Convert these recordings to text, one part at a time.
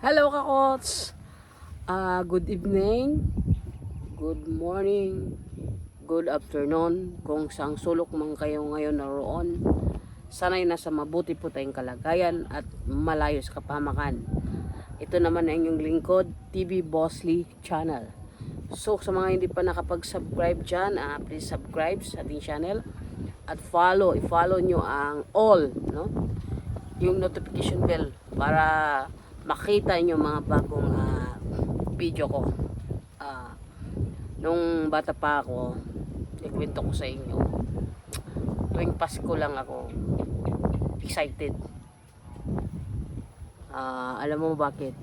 Hello kakots! Good evening, good morning, good afternoon kung saang sulok man kayo ngayon naroon. Sana'y nasa mabuti po tayong kalagayan at malayo sa kapamakan. Ito naman ang inyong lingkod, TV Bossly Channel. So sa mga hindi pa nakapag-subscribe dyan, please subscribe sa ating channel at i-follow nyo ang all, no? Yung notification bell para makita nyo mga bagong video ko. Nung bata pa ako, ikwento ko sa inyo, tuwing Pasko lang ako excited. Alam mo bakit?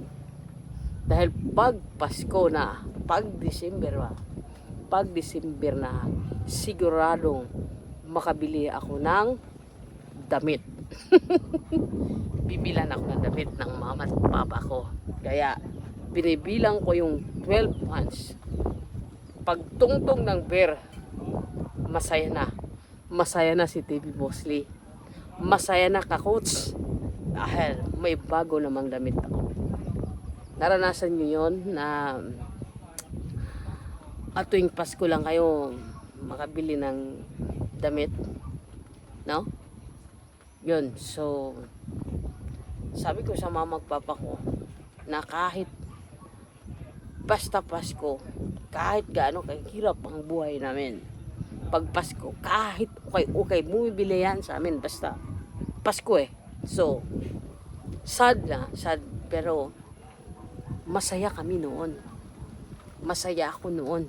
Dahil pag Pasko na, pag December na, siguradong makabili ako ng damit. Bibilan ako ng damit ng mama at papa ko. Kaya binibilang ko yung 12 months. Pag tungtong ng bear, masaya na. Masaya na si TV Bossly. Masaya na ka-coach. Dahil may bago namang damit ako. Naranasan nyo yun na at tuwing Pasko lang kayo makabili ng damit, no? Yun, so sabi ko sa mama at papa ko na kahit basta Pasko, kahit gaano kahirap ang buhay namin, pag Pasko, kahit okay, bumibili yan sa amin, basta Pasko eh. So sad, pero masaya kami noon. Masaya ako noon.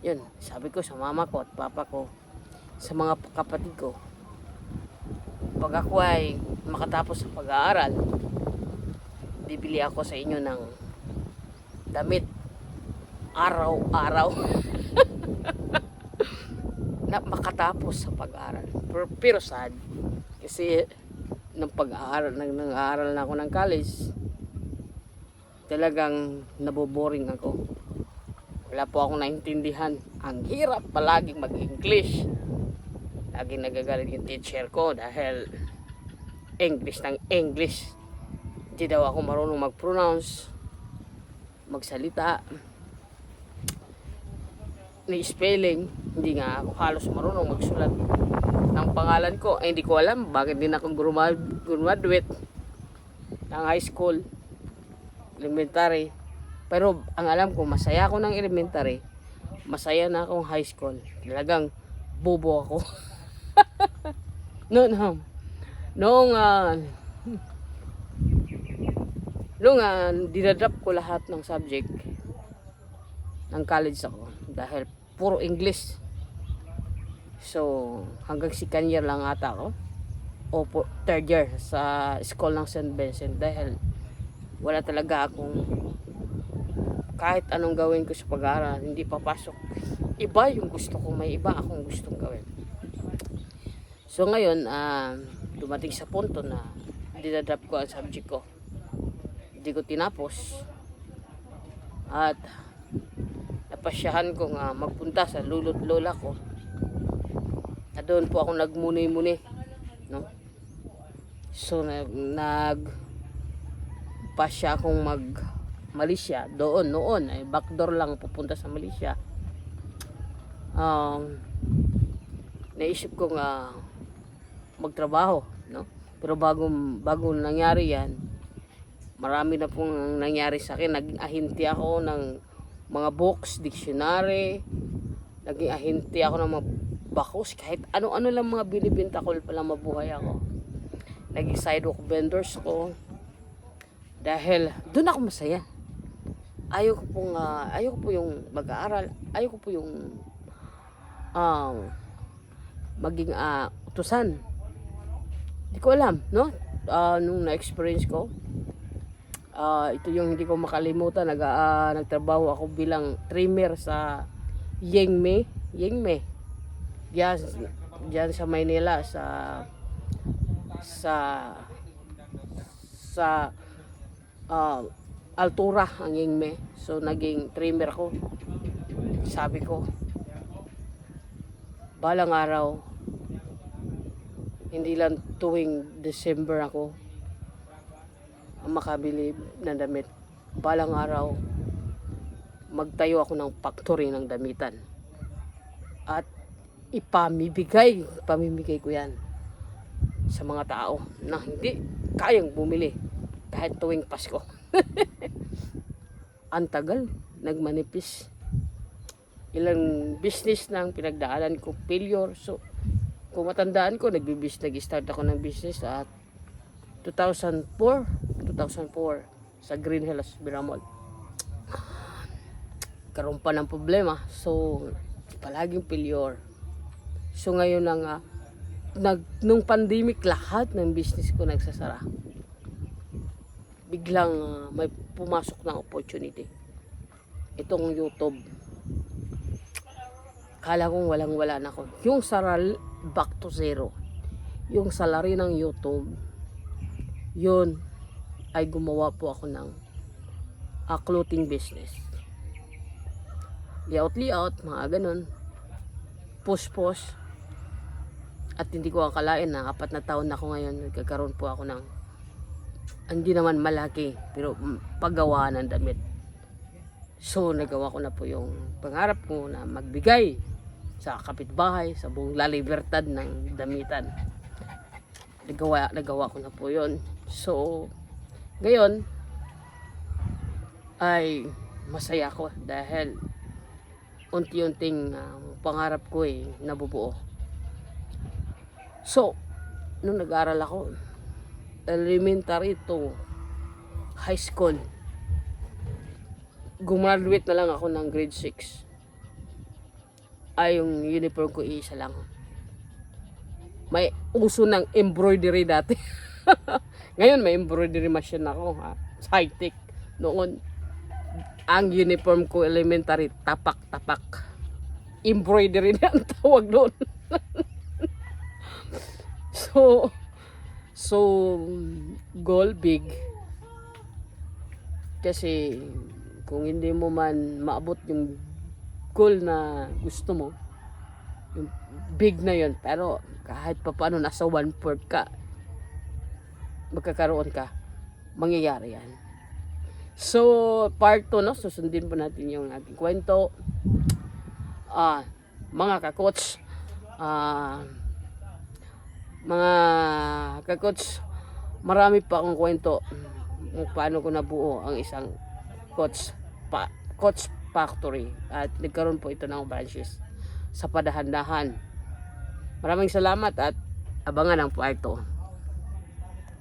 Yun, sabi ko sa mama ko at papa ko, sa mga kapatid ko, pag ako ay makatapos sa pag-aaral, bibili ako sa inyo ng damit araw-araw na makatapos sa pag-aaral. Pero sad, kasi nang nag-aaral na ako ng college, talagang naboboring ako. Wala po akong naintindihan. Ang hirap palaging mag-English. Laging nagagalit yung teacher ko dahil English ng English. Hindi daw ako marunong mag-pronounce, magsalita, ni spelling. Hindi nga ako halos marunong magsulat ng pangalan ko. Hindi ko alam bakit din ako graduate ng high school, elementary. Pero ang alam ko, masaya ako ng elementary, masaya na akong high school. Talagang bobo ako. Noong dinadrop ko lahat ng subject ng college ako dahil puro English. So hanggang second year lang ata ako o third year sa school ng St. Vincent dahil wala talaga akong kahit anong gawin ko sa pag-aaral, hindi papasok. Iba yung gusto ko, may iba akong gustong gawin. So ngayon, dumating sa punto na dinadrop ko ang subject ko. Hindi ko tinapos. At napasyahan ko nga magpunta sa lolo't lola ko. At doon po ako nagmuni-muni, no? So nagpasya akong Malaysia. Noon ay backdoor lang pupunta sa Malaysia. Naisip ko nga magtrabaho, no? Pero bago nangyari yan, marami na pong nangyari sa akin. Naging ahinti ako ng mga books, dictionary, naging ahinti ako ng mga bakos, kahit ano-ano lang mga binibenta ko pala mabuhay ako. Naging sidewalk vendors ko dahil doon ako masaya. Ayoko po yung mag-aaral, ayoko po yung maging utusan. Hindi ko alam, no? Nung na-experience ko, ito yung hindi ko makalimutan. Nagtrabaho ako bilang trimmer sa Yengme. Diyan sa Maynila, sa Altura ang Yengme. So naging trimmer ako. Sabi ko, balang araw, hindi lang tuwing December ako makabili ng damit. Balang araw, magtayo ako ng factory ng damitan. At pamimigay ko yan sa mga tao na hindi kayang bumili kahit tuwing Pasko. Ang tagal, nagmanipis. Ilang business nang pinagdaanan ko, failure. So, kung matandaan ko, nag-start ako ng business at 2004 sa Green Hills, Biramol. Karoon pa ng problema. So, palaging failure. So, ngayon na nga, nung pandemic, lahat ng business ko nagsasara. Biglang may pumasok ng opportunity. Itong YouTube. Kala kong walang-wala na ako. Yung saral, back to zero. Yung salary ng YouTube, yun ay gumawa po ako ng clothing business. Layout, mga ganun. Post. At hindi ko akalain na 4 na taon na ako ngayon, nagkakaroon po ako ng hindi naman malaki, pero paggawa ng damit. So, nagawa ko na po yung pangarap ko na magbigay sa kapitbahay, sa buong La Libertad ng damitan. Nagawa ko na po yun. So, ngayon, ay masaya ko dahil unti-unting pangarap ko nabubuo. So, nung nag-aaral ako, elementary to high school, gumraduate na lang ako ng grade 6. Ay, yung uniform ko isa lang. May uso ng embroidery dati. Ngayon may embroidery machine ako, high-tech. Noon, ang uniform ko elementary, tapak-tapak. Embroidery na ang tawag doon. So, goal big. Kasi, kung hindi mo man maabot yung goal na gusto mo, yung big na yun, pero kahit pa paano nasa 1/4 ka, magkakaroon ka, mangyayari yan. So, part 2, no? Susundin po natin yung ating kwento. Mga kakots, marami pa akong kwento kung paano ko nabuo ang isang coach factory at nagkaroon po ito ng branches sa padahan-dahan. Maraming salamat at abangan ang part 2.